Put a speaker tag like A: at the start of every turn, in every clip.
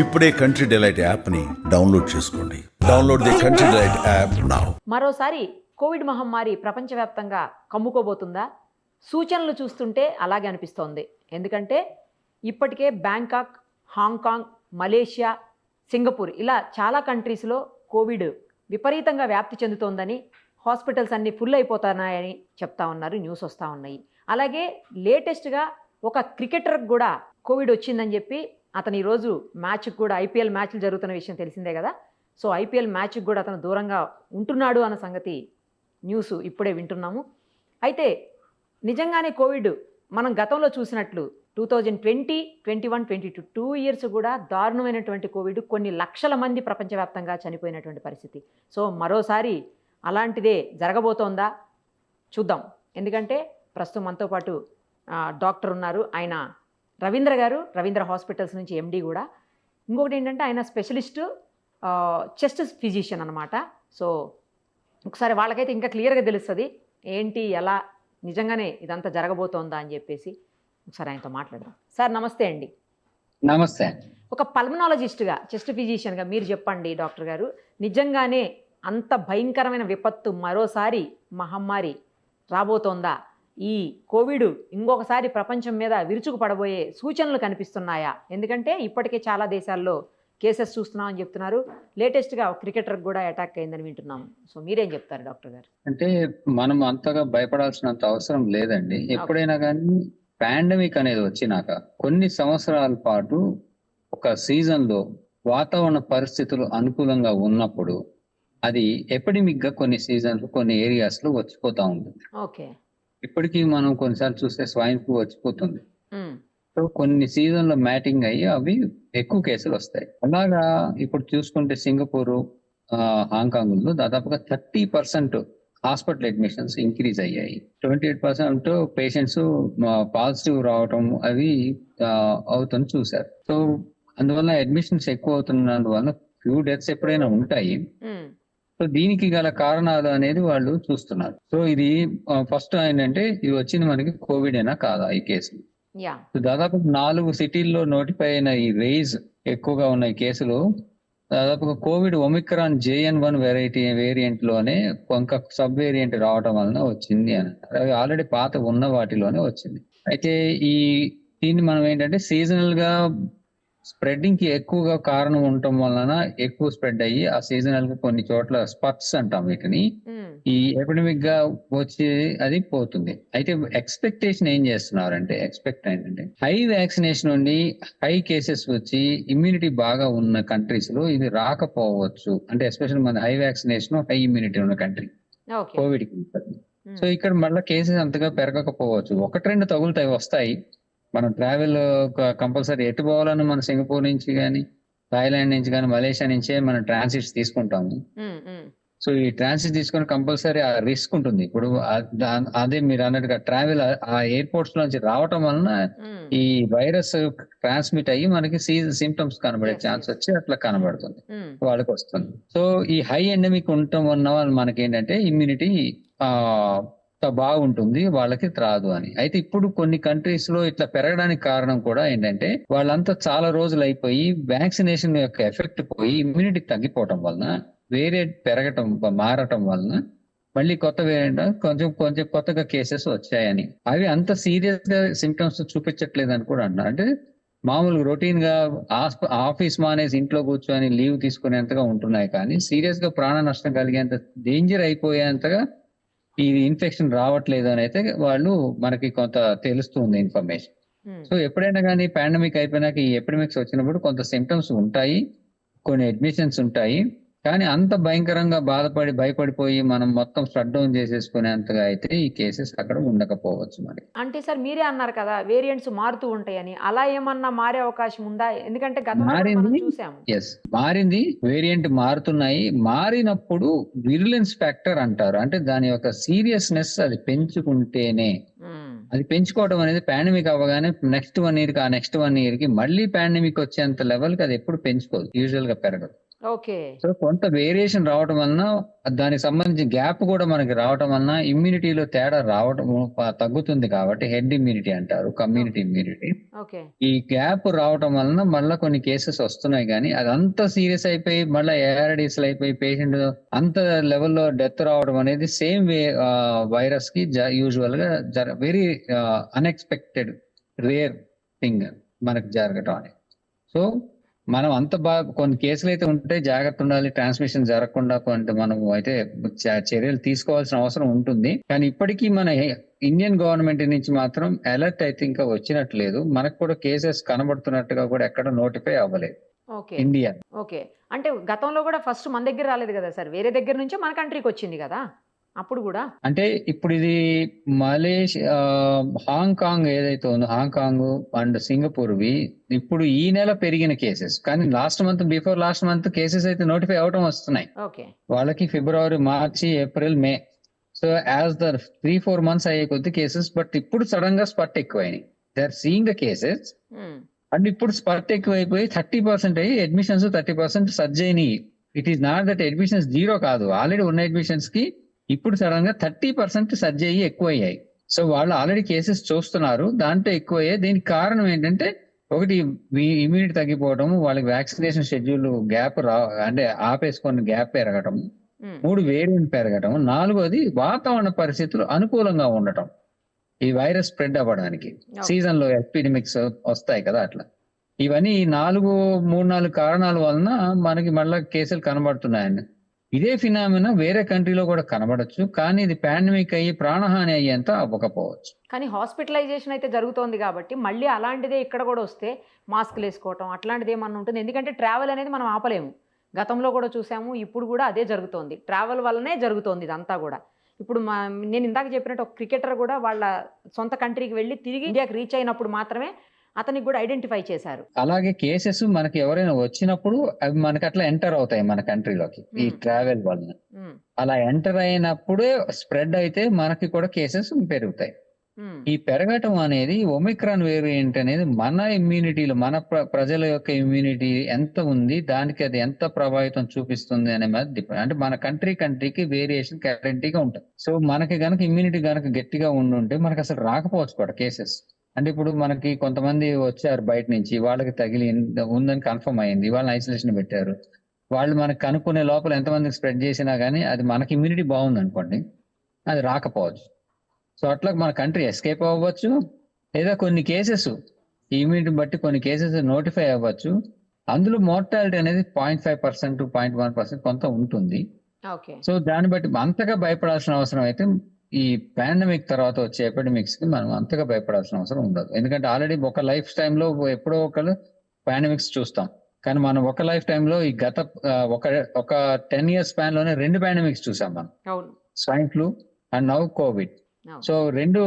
A: ఇప్పుడే country delight యాప్ని download చేసుకోండి. Download the country delight app now.
B: మరోసారి కోవిడ్ మహమ్మారి ప్రపంచవ్యాప్తంగా కమ్ముకోబోతుందా? సూచనలు చూస్తుంటే అలాగే అనిపిస్తోంది. ఎందుకంటే ఇప్పటికే బ్యాంకాక్, హాంకాంగ్, మలేషియా, సింగపూర్ ఇలా చాలా కంట్రీస్లో కోవిడ్ విపరీతంగా వ్యాప్తి చెందుతోందని, హాస్పిటల్స్ అన్నీ ఫుల్ అయిపోతున్నాయని చెప్తా ఉన్నారు, న్యూస్ వస్తూ ఉన్నాయి. అలాగే లేటెస్ట్గా ఒక క్రికెటర్కి కూడా కోవిడ్ వచ్చిందని చెప్పి అతను ఈరోజు మ్యాచ్కి కూడా, ఐపీఎల్ మ్యాచ్లు జరుగుతున్న విషయం తెలిసిందే కదా. సో ఐపీఎల్ మ్యాచ్కి కూడా అతను దూరంగా ఉంటున్నాడు అన్న సంగతి న్యూస్ ఇప్పుడే వింటున్నాము. అయితే నిజంగానే కోవిడ్ మనం గతంలో చూసినట్లు 2020, 21, 22 2 ఇయర్స్ కూడా దారుణమైనటువంటి కోవిడ్, కొన్ని లక్షల మంది ప్రపంచవ్యాప్తంగా చనిపోయినటువంటి పరిస్థితి. సో మరోసారి అలాంటిదే జరగబోతోందా చూద్దాం. ఎందుకంటే ప్రస్తుతం మనతో పాటు డాక్టర్ ఉన్నారు. ఆయన రవీంద్ర గారు, రవీంద్ర హాస్పిటల్స్ నుంచి ఎండి కూడా. ఇంకొకటి ఏంటంటే ఆయన స్పెషలిస్టు చెస్ట్ ఫిజిషియన్ అనమాట. సో ఒకసారి వాళ్ళకైతే ఇంకా క్లియర్గా తెలుస్తుంది ఏంటి, ఎలా నిజంగానే ఇదంతా జరగబోతోందా అని చెప్పేసి. ఒకసారి ఆయనతో మాట్లాడదాం. సార్ నమస్తే అండి.
C: నమస్తే.
B: ఒక పల్మనాలజిస్ట్గా, చెస్ట్ ఫిజిషియన్గా మీరు చెప్పండి డాక్టర్ గారు, నిజంగానే అంత భయంకరమైన విపత్తు, మరోసారి మహమ్మారి రాబోతోందా? ఈ కోవిడ్ ఇంకొకసారి ప్రపంచం మీద విరుచుకు పడబోయే సూచనలు కనిపిస్తున్నాయా? ఎందుకంటే ఇప్పటికే చాలా దేశాల్లో కేసెస్ చూస్తున్నామని చెప్తున్నారు. లేటెస్ట్గా క్రికెటర్కి కూడా అటాక్ అయిందని వింటున్నాము. సో మీరేం చెప్తారు డాక్టర్ గారు?
C: అంటే మనం అంతగా భయపడాల్సినంత అవసరం లేదండి. ఎప్పుడైనా కానీ పాండమిక్ అనేది వచ్చినాక కొన్ని సంవత్సరాల పాటు ఒక సీజన్లో వాతావరణ పరిస్థితులు అనుకూలంగా ఉన్నప్పుడు అది ఎపిడమిక్ గా కొన్ని సీజన్లు, కొన్ని ఏరియాస్ లో వచ్చిపోతా ఉంటుంది.
B: ఓకే.
C: ఇప్పటికీ మనం కొన్నిసార్లు చూస్తే స్వైన్ ఫ్లూ వచ్చిపోతుంది. సో కొన్ని సీజన్లో మ్యాటింగ్ అయ్యి అవి ఎక్కువ కేసులు వస్తాయి. అలాగా ఇప్పుడు చూసుకుంటే సింగపూర్, హాంకాంగ్ లో దాదాపుగా 30% హాస్పిటల్ అడ్మిషన్స్ ఇంక్రీజ్ అయ్యాయి. 28% పేషెంట్స్ పాజిటివ్ రావటం అవి అవుతుంది చూసారు. సో అందువల్ల అడ్మిషన్స్ ఎక్కువ అవుతున్నందువల్ల ఫ్యూ డెత్స్ ఎప్పుడైనా ఉంటాయి. సో దీనికి గల కారణాలు అనేది వాళ్ళు చూస్తున్నారు. సో ఇది ఫస్ట్ ఏంటంటే ఇది వచ్చింది మనకి కోవిడ్ అయినా కాదా ఈ కేసులు. దాదాపు 4 సిటీల్లో నోటిఫై అయిన ఈ రేజ్ ఎక్కువగా ఉన్న ఈ కేసులు దాదాపుగా కోవిడ్ ఒమిక్రాన్ JN1 వేరియంట్ లోనే కొంత సబ్ వేరియంట్ రావడం వలన వచ్చింది అని. అవి ఆల్రెడీ పాత ఉన్న వాటిలోనే వచ్చింది. అయితే దీన్ని మనం ఏంటంటే సీజనల్ గా స్ప్రెడ్డింగ్ కి ఎక్కువగా కారణం ఉండటం వలన ఎక్కువ స్ప్రెడ్ అయ్యి ఆ సీజనల్ గా కొన్ని చోట్ల స్పట్స్ అంటాం వీటిని, ఈ ఎపిడమిక్ గా వచ్చి అది పోతుంది. అయితే ఎక్స్పెక్టేషన్ ఏం చేస్తున్నారంటే, ఏంటంటే హై వ్యాక్సినేషన్ ఉండి హై కేసెస్ వచ్చి ఇమ్యూనిటీ బాగా ఉన్న కంట్రీస్ లో ఇది రాకపోవచ్చు. అంటే ఎస్పెషల్ మన హై వ్యాక్సినేషన్, హై ఇమ్యూనిటీ ఉన్న కంట్రీ కోవిడ్ కి. సో ఇక్కడ మళ్ళీ కేసెస్ అంతగా పెరగకపోవచ్చు. 1-2 తగులుతాయి, వస్తాయి. మనం ట్రావెల్ కంపల్సరీ ఎటు పోవాలని మన సింగపూర్ నుంచి కానీ, థాయిలాండ్ నుంచి కానీ, మలేషియా నుంచే మనం ట్రాన్సిట్స్ తీసుకుంటాము. సో ఈ ట్రాన్సిట్ తీసుకొని కంపల్సరీ ఆ రిస్క్ ఉంటుంది. ఇప్పుడు అదే మీరు అన్నట్టుగా ట్రావెల్ ఆ ఎయిర్పోర్ట్స్ నుంచి రావటం వలన ఈ వైరస్ ట్రాన్స్మిట్ అయ్యి మనకి సిమ్టమ్స్ కనబడే ఛాన్స్ వచ్చి అట్లా కనబడుతుంది, వాళ్ళకి వస్తుంది. సో ఈ హై ఎండమిక్ ఉండటం వల్ల మనకి ఏంటంటే ఇమ్యూనిటీ బాగుంటుంది, వాళ్ళకి రాదు అని. అయితే ఇప్పుడు కొన్ని కంట్రీస్ లో ఇట్లా పెరగడానికి కారణం కూడా ఏంటంటే వాళ్ళంతా చాలా రోజులు అయిపోయి వ్యాక్సినేషన్ యొక్క ఎఫెక్ట్ పోయి ఇమ్యూనిటీ తగ్గిపోవటం వలన, వేరియంట్ మారటం వలన మళ్ళీ కొత్త వేరియంట్ కొంచెం కొత్తగా కేసెస్ వచ్చాయని. అవి అంత సీరియస్ గా సిమ్టమ్స్ చూపించట్లేదు అని కూడా అంటున్నారు. అంటే మామూలుగా రొటీన్ గా ఆఫీస్ మానేసి ఇంట్లో కూర్చొని లీవ్ తీసుకునేంతగా ఉంటున్నాయి, కానీ సీరియస్ గా ప్రాణ నష్టం కలిగేంత డేంజర్ అయిపోయేంతగా ఈ ఇన్ఫెక్షన్ రావట్లేదు అని అయితే వాళ్ళు మనకి కొంత తెలుస్తుంది ఇన్ఫర్మేషన్. సో ఎప్పుడైనా కానీ పాండమిక్ అయిపోయినాక ఈ ఎపిడమిక్స్ వచ్చినప్పుడు కొంత సిమ్టమ్స్ ఉంటాయి, కొన్ని అడ్మిషన్స్ ఉంటాయి, కానీ అంత భయంకరంగా భయపడిపోయి మనం మొత్తం షట్ డౌన్ చేసేసుకునేంతగా అయితే ఈ కేసెస్ అక్కడ ఉండకపోవచ్చు. మరి అంటే
B: సార్ మీరే అన్నారు కదా వేరియంట్స్ మారుతూ ఉంటాయని, అలా ఏమన్నా మారే అవకాశం ఉందా? ఎందుకంటే
C: మారింది, వేరియంట్ మారుతున్నాయి. మారినప్పుడు విరులెన్స్ ఫ్యాక్టర్ అంటారు. అంటే దాని యొక్క సీరియస్నెస్ అది పెంచుకుంటేనే, అది పెంచుకోవడం అనేది పాండమిక్ అవ్వగానే నెక్స్ట్ 1 year కి మళ్ళీ పాండమిక్ వచ్చేంత లెవెల్ కి అది ఎప్పుడు పెంచుకోదు, యూజువల్ గా పెరగదు.
B: ఓకే.
C: సో కొంత వేరియేషన్ రావటం వలన దానికి సంబంధించిన గ్యాప్ కూడా మనకి రావటం వలన ఇమ్యూనిటీలో తేడా రావటం తగ్గుతుంది కాబట్టి హెడ్ ఇమ్యూనిటీ అంటారు, కమ్యూనిటీ ఇమ్యూనిటీ.
B: ఓకే.
C: ఈ గ్యాప్ రావటం వలన మళ్ళీ కొన్ని కేసెస్ వస్తున్నాయి, కానీ అదంతా సీరియస్ అయిపోయి మళ్ళీ ఏఆర్డీస్ అయిపోయి పేషెంట్ అంత లెవెల్లో డెత్ రావడం అనేది సేమ్ వైరస్ కి యూజువల్ గా వెరీ అన్ఎక్స్పెక్టెడ్ రేర్ థింగ్ మనకు జరగటం అనేది. సో మనం అంత బాగా కొన్ని కేసులు అయితే ఉంటే జాగ్రత్త ఉండాలి, ట్రాన్స్మిషన్ జరగకుండా కొంత మనం అయితే చర్యలు తీసుకోవాల్సిన అవసరం ఉంటుంది. కానీ ఇప్పటికీ మన ఇండియన్ గవర్నమెంట్ నుంచి మాత్రం అలర్ట్ అయితే ఇంకా వచ్చినట్లేదు. మనకు కూడా కేసెస్ కనబడుతున్నట్టుగా కూడా ఎక్కడ నోటిఫై అవ్వలేదు
B: ఓకే.
C: ఇండియా.
B: ఓకే. అంటే గతంలో కూడా ఫస్ట్ మన దగ్గర రాలేదు కదా సార్, వేరే దగ్గర నుంచే మన కంట్రీకి వచ్చింది కదా అప్పుడు కూడా.
C: అంటే ఇప్పుడు ఇది మలేషియా, హాంకాంగ్ ఏదైతే ఉందో, హాంకాంగ్ అండ్ సింగపూర్వి ఇప్పుడు ఈ నెల పెరిగిన కేసెస్, కానీ బిఫోర్ లాస్ట్ మంత్ కేసెస్ అయితే నోటిఫై అవడం వస్తున్నాయి
B: ఓకే.
C: వాళ్ళకి. February, March, April, May. So as the 3-4 months అయ్యే కొద్ది కేసెస్, బట్ ఇప్పుడు సడన్ గా స్పట్ ఎక్కువైనాయి. They are seeing the cases and ఇప్పుడు స్పట్ ఎక్కువైపోయి 30% అయ్యి అడ్మిషన్స్ 30% సర్జ్ అయినాయి. It is not that admissions zero కాదు, ఆల్రెడీ ఉన్న అడ్మిషన్స్ కి ఇప్పుడు సడన్ గా 30% సర్జ్ అయ్యి ఎక్కువయ్యాయి. సో వాళ్ళు ఆల్రెడీ కేసెస్ చూస్తున్నారు, దాంట్లో ఎక్కువయ్యాయి. దీనికి కారణం ఏంటంటే ఒకటి ఇమ్యూనిటీ తగ్గిపోవడం, వాళ్ళకి వ్యాక్సినేషన్ షెడ్యూల్ గ్యాప్ అంటే ఆపేసుకొని గ్యాప్ పెరగటం, 3 వేరియంట్ పెరగటం, 4వది వాతావరణ పరిస్థితులు అనుకూలంగా ఉండటం ఈ వైరస్ స్ప్రెడ్ అవ్వడానికి. సీజన్ లో ఎపిడమిక్స్ వస్తాయి కదా అట్లా. ఇవన్నీ 3-4 కారణాల వలన మనకి మళ్ళా కేసులు కనబడుతున్నాయండి. ఇదే ఫినామినా వేరే కంట్రీలో కూడా కనబడచ్చు, కానీ ఇది పాండమిక్ అయ్యి ప్రాణహాని అయ్యేంత అవ్వకపోవచ్చు.
B: కానీ హాస్పిటలైజేషన్ అయితే జరుగుతోంది కాబట్టి మళ్ళీ అలాంటిదే ఇక్కడ కూడా వస్తే మాస్క్లు వేసుకోవటం అట్లాంటిది ఏమన్నా ఉంటుంది. ఎందుకంటే ట్రావెల్ అనేది మనం ఆపలేము, గతంలో కూడా చూసాము, ఇప్పుడు కూడా అదే జరుగుతోంది. ట్రావెల్ వల్లనే జరుగుతోంది ఇదంతా కూడా. ఇప్పుడు నేను ఇందాక చెప్పినట్టు ఒక క్రికెటర్ కూడా వాళ్ళ సొంత కంట్రీకి వెళ్ళి తిరిగి ఇండియాకి రీచ్ అయినప్పుడు మాత్రమే అతనికి కూడా ఐడెంటిఫై చేశారు.
C: అలాగే కేసెస్ మనకి ఎవరైనా వచ్చినప్పుడు అవి మనకి అట్లా ఎంటర్ అవుతాయి మన కంట్రీలోకి ఈ ట్రావెల్ వలన. అలా ఎంటర్ అయినప్పుడే స్ప్రెడ్ అయితే మనకి కూడా కేసెస్ పెరుగుతాయి. ఈ పెరగటం అనేది ఒమిక్రాన్ వేరియంట్ అనేది మన ఇమ్యూనిటీలో మన ప్రజల యొక్క ఇమ్యూనిటీ ఎంత ఉంది, దానికి అది ఎంత ప్రభావితం చూపిస్తుంది అనే మీద డిపెండ్. అంటే మన కంట్రీకి వేరియేషన్ గ్యారంటీగా ఉంటుంది. సో మనకి గనక ఇమ్యూనిటీ గనక గట్టిగా ఉండుంటే మనకి అసలు రాకపోవచ్చు కూడా కేసెస్. అంటే ఇప్పుడు మనకి కొంతమంది వచ్చారు బయట నుంచి, వాళ్ళకి తగిలి ఉందని కన్ఫర్మ్ అయింది, వాళ్ళని ఐసోలేషన్ పెట్టారు. వాళ్ళు మనకి కనుక్కునే లోపల ఎంతమందికి స్ప్రెడ్ చేసినా కానీ అది మనకి ఇమ్యూనిటీ బాగుంది అనుకోండి, అది రాకపోవచ్చు. సో అట్లా మన కంట్రీ ఎస్కేప్ అవ్వచ్చు, లేదా కొన్ని కేసెస్ ఇమ్యూనిటీ బట్టి కొన్ని కేసెస్ నోటిఫై అవ్వచ్చు. అందులో మోర్టాలిటీ అనేది 0.5% to 0.1% కొంత ఉంటుంది. సో దాన్ని బట్టి అంతగా భయపడాల్సిన అవసరం అయితే ఈ పాండమిక్ తర్వాత వచ్చే ఎపిడమిక్స్ కి మనం అంతగా భయపడాల్సిన అవసరం ఉండదు. ఎందుకంటే ఆల్రెడీ ఒక లైఫ్ టైంలో ఎప్పుడో ఒకరు పాండమిక్స్ చూస్తాం, కానీ మనం ఒక లైఫ్ టైంలో ఈ గత ఒక 10 years స్పాన్ లోనే 2 పాండమిక్స్ చూసాం మనం, swine flu and now Covid. So 2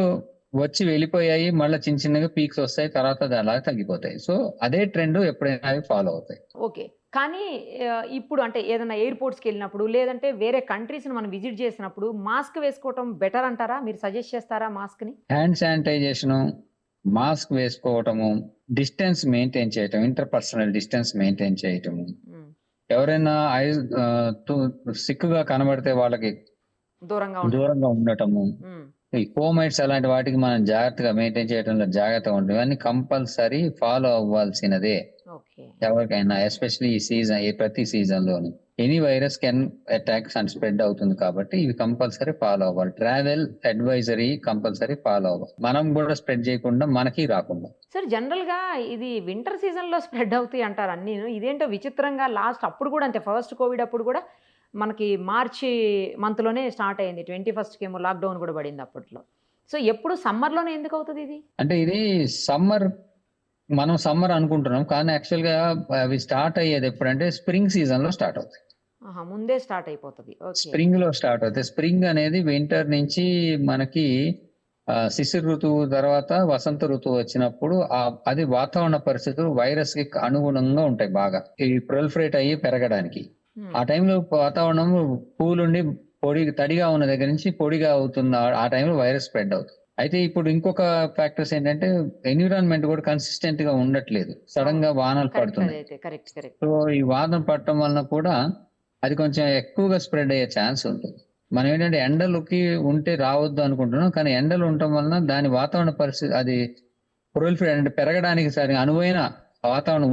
C: వచ్చి వెళ్ళిపోయాయి, మళ్ళీ చిన్న చిన్నగా పీక్స్ వస్తాయి, తర్వాత అలాగే తగ్గిపోతాయి. సో అదే ట్రెండ్ ఎప్పుడైనా ఫాలో అవుతాయి.
B: ఓకే. కానీ ఇప్పుడు అంటే ఏదైనా ఎయిర్పోర్ట్స్కి వెళ్ళినప్పుడు లేదంటే వేరే కంట్రీస్ని మనం విజిట్ చేసినప్పుడు మాస్క్ వేసుకోవటం బెటర్ అంటారా? మీరు సజెస్ట్ చేస్తారా మాస్క్ని?
C: హ్యాండ్ శానిటైజేషన్, మాస్క్ వేసుకోవటము, డిస్టెన్స్ మెయింటైన్ చేయటం, ఇంటర్పర్సనల్ డిస్టెన్స్ మెయింటైన్ చేయటము, ఎవరైనా సిక్కుగా కనబడితే వాళ్ళకి దూరంగా ఉండటము, ఈ కోమైట్స్ అలాంటి వాటికి మనం జాగ్రత్తగా మెయింటైన్ చేయడంలో జాగ్రత్తగా ఉంటుంది. ఇవన్నీ కంపల్సరీ ఫాలో అవ్వాల్సినదే ఎవరికైనా, ఎస్పెషల్లీ ఈ సీజన్, ప్రతి సీజన్ లోని any virus can attack and spread అవుతుంది కాబట్టి ఇవి కంపల్సరీ ఫాలో అవ్వాలి. ట్రావెల్ అడ్వైజరీ కంపల్సరీ ఫాలో అవ్వాలి, మనం కూడా స్ప్రెడ్ చేయకుండా మనకి రాకుండా.
B: సార్ జనరల్ గా ఇది వింటర్ సీజన్ లో స్ప్రెడ్ అవుతాయి అంటారు అన్ని, ఇదేంటో విచిత్రంగా లాస్ట్ అప్పుడు కూడా అంతే, ఫస్ట్ కోవిడ్ అప్పుడు కూడా మనకి మార్చి మంత్లోనే స్టార్ట్ అయింది, 21st ఏమో లాక్డౌన్ కూడా పడింది అప్పట్లో. సో ఎప్పుడు సమ్మర్లోనే ఎందుకు అవుతుంది ఇది? అంటే ఇది
C: మనం సమ్మర్ అనుకుంటున్నాం, కానీ యాక్చువల్ గా అవి స్టార్ట్ అయ్యేది ఎప్పుడంటే స్ప్రింగ్ సీజన్ లో స్టార్ట్ అవుతాయి.
B: ముందే స్టార్ట్ అయిపోతుంది.
C: స్ప్రింగ్ లో స్టార్ట్ అవుతాయి. స్ప్రింగ్ అనేది వింటర్ నుంచి మనకి శిశిర ఋతువు తర్వాత వసంత ఋతువు వచ్చినప్పుడు అది వాతావరణ పరిస్థితులు వైరస్ కి అనుగుణంగా ఉంటాయి, బాగా ఈ ప్రొలిఫరేట్ అయ్యి పెరగడానికి. ఆ టైంలో వాతావరణం పూలుండి తడిగా ఉన్న దగ్గర నుంచి పొడిగా అవుతున్న ఆ టైంలో వైరస్ స్ప్రెడ్ అవుతుంది. అయితే ఇప్పుడు ఇంకొక ఫ్యాక్టర్స్ ఏంటంటే ఎన్విరాన్మెంట్ కూడా కన్సిస్టెంట్ గా ఉండట్లేదు, సడన్ గా వానలు
B: కరెక్ట్,
C: పడుతున్నాయి.
B: అదైతే కరెక్ట్ కరెక్ట్.
C: సో ఈ వాదన పడటం వలన కూడా అది కొంచెం ఎక్కువగా స్ప్రెడ్ అయ్యే ఛాన్స్ ఉంటుంది. మనం ఏంటంటే ఎండలకి ఉంటే రావద్దు అనుకుంటున్నాం, కానీ ఎండలు ఉండటం వలన దాని వాతావరణ పరిస్థితి అది ప్రొలిఫరేట్ అంటే పెరగడానికి సరి అనువైన వాతావరణం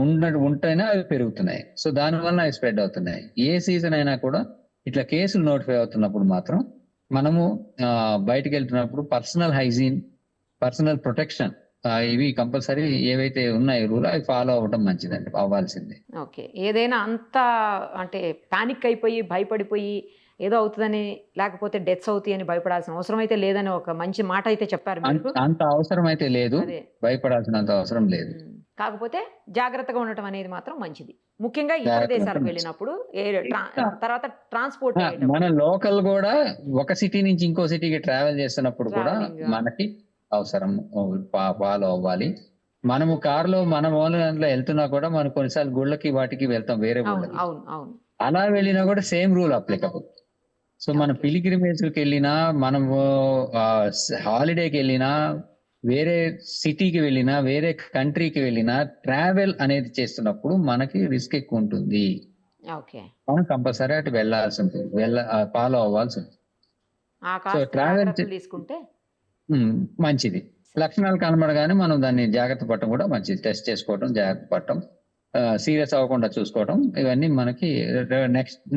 C: ఉంటేనే అవి పెరుగుతున్నాయి. సో దానివల్ల అవి స్ప్రెడ్ అవుతున్నాయి. ఏ సీజన్ అయినా కూడా ఇట్లా కేసులు నోటిఫై అవుతున్నప్పుడు మాత్రం మనము బయటికి వెళ్తున్నప్పుడు పర్సనల్ హైజీన్, పర్సనల్ ప్రొటెక్షన్ ఇవి కంపల్సరీ ఏవైతే ఉన్నాయో రూల్ అవి ఫాలో అవ్వడం మంచిదండి, అవ్వాల్సిందే.
B: ఓకే. ఏదైనా అంత అంటే పానిక్ అయిపోయి భయపడిపోయి ఏదో అవుతుందని లేకపోతే డెత్స్ అవుతాయి అని భయపడాల్సిన అవసరం అయితే లేదని ఒక మంచి మాట అయితే చెప్పారు మీరు.
C: అంత అవసరం అయితే లేదు,
B: అదే.
C: భయపడాల్సినంత అవసరం లేదు.
B: కాకపోతే జాగ్రత్తగా ఉండటం అనేది మాత్రం మంచిది, ముఖ్యంగా ఇతర
C: జాగ్రత్తగా
B: దేశాలకు
C: ఉండటం
B: వెళ్ళినప్పుడు తర్వాత ట్రాన్స్పోర్ట్
C: మన లోకల్ కూడా ఒక సిటీ నుంచి ఇంకో సిటీకి ట్రావెల్ చేస్తున్నప్పుడు కూడా
B: Travelling.
C: మనకి అవసరం ఫాలో అవ్వాలి. మనము కారులో మన మూలంలో వెళ్తున్నా కూడా మనం కొన్నిసార్లు గుళ్ళకి వాటికి వెళ్తాం, వేరే
B: అవును
C: గుళ్ళకి.
B: అవును అవును.
C: అలా వెళ్ళినా కూడా సేమ్ రూల్ అప్లికబుల్. సో మన
B: Okay.
C: పిలిగ్రిమేజ్కి వెళ్ళినా, మనము హాలిడేకి వెళ్ళినా, వేరే సిటీకి వెళ్ళినా, వేరే కంట్రీకి వెళ్ళినా ట్రావెల్ అనేది చేస్తున్నప్పుడు మనకి రిస్క్ ఎక్కువ ఉంటుంది.
B: ఓకే.
C: మనం కంపల్సరీ అటు వెళ్ళాల్సి ఉంటుంది, ఫాలో అవ్వాల్సి ఉంటుంది.
B: ఆ కాస్త
C: travel
B: జాగ్రత్తలు తీసుకుంటే
C: మంచిది. లక్షణాలు కనబడగానే మనం దాన్ని జాగ్రత్త పడటం కూడా మంచిది. టెస్ట్ చేసుకోవడం, జాగ్రత్త పడటం, సీరియస్ అవ్వకుండా చూసుకోవడం, ఇవన్నీ మనకి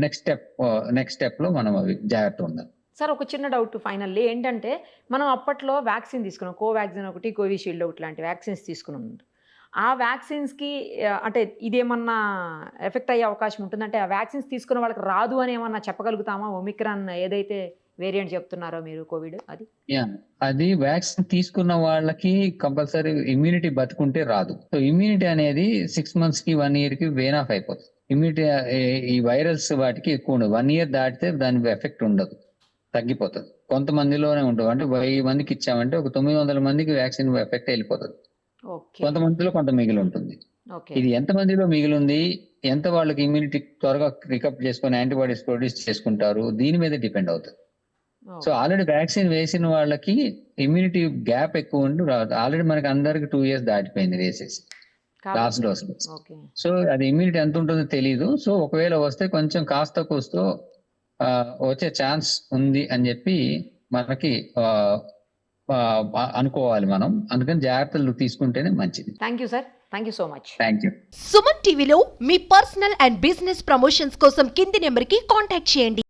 C: నెక్స్ట్ స్టెప్ లో మనం అవి జాగ్రత్త ఉండాలి.
B: సార్ ఒక చిన్న డౌట్ ఫైనల్లీ ఏంటంటే మనం అప్పట్లో వ్యాక్సిన్ తీసుకున్నాం, కోవాక్సిన్ ఒకటి, కోవిషీల్డ్ ఒకటి లాంటి వ్యాక్సిన్స్ తీసుకున్నాం. ఆ వ్యాక్సిన్స్కి అంటే ఇదేమన్నా ఎఫెక్ట్ అయ్యే అవకాశం ఉంటుంది, అంటే ఆ వ్యాక్సిన్స్ తీసుకున్న వాళ్ళకి రాదు అని ఏమన్నా చెప్పగలుగుతామా? ఒమిక్రాన్ ఏదైతే వేరియంట్ చెప్తున్నారో మీరు కోవిడ్ అది
C: అది వ్యాక్సిన్ తీసుకున్న వాళ్ళకి కంపల్సరీ ఇమ్యూనిటీ బతుకుంటే రాదు. సో ఇమ్యూనిటీ అనేది 6 months కి 1 year కి వేన్ ఆఫ్ అయిపోతుంది. ఇమ్యూనిటీ ఈ వైరల్స్ వాటికి ఎక్కువ ఉండదు. 1 year దాటితే దాని ఎఫెక్ట్ ఉండదు, తగ్గిపోతుంది. కొంతమందిలోనే ఉంటుంది. అంటే 1000 మందికి ఇచ్చామంటే ఒక 900 మందికి వ్యాక్సిన్ ఎఫెక్ట్ వెళ్ళిపోతుంది.
B: ఓకే
C: కొంతమందిలో కొంత మిగిలి ఉంటుంది.
B: ఓకే
C: ఇది ఎంత మందిలో మిగిలింది, ఎంత వాళ్ళకి ఇమ్యూనిటీ త్వరగా రికప్ చేసుకొని యాంటీబాడీస్ ప్రొడ్యూస్ చేసుకుంటారు, దీని మీద డిపెండ్ అవుతుంది. సో ఆల్రెడీ వ్యాక్సిన్ వేసిన వాళ్ళకి ఇమ్యూనిటీ గ్యాప్ ఎక్కువ ఉండి రాదు. ఆల్రెడీ మనకి అందరికి 2 years దాటిపోయింది వేసేసి లాస్ట్ డోస్.
B: ఓకే
C: సో అది ఇమ్యూనిటీ ఎంత ఉంటుందో తెలియదు. సో ఒకవేళ వస్తే కొంచెం కాస్త కూస్తో వచ్చే ఛాన్స్ ఉంది అని చెప్పి మనకి అనుకోవాలి మనం. అందుకని జాగ్రత్తలు తీసుకుంటేనే మంచిది.
B: Thank you sir, thank you so much.
C: Thank you.
D: Suman టీవీలో మీ పర్సనల్ అండ్ బిజినెస్ ప్రమోషన్స్ కోసం కింది నెంబర్కి కాంటాక్ట్ చేయండి.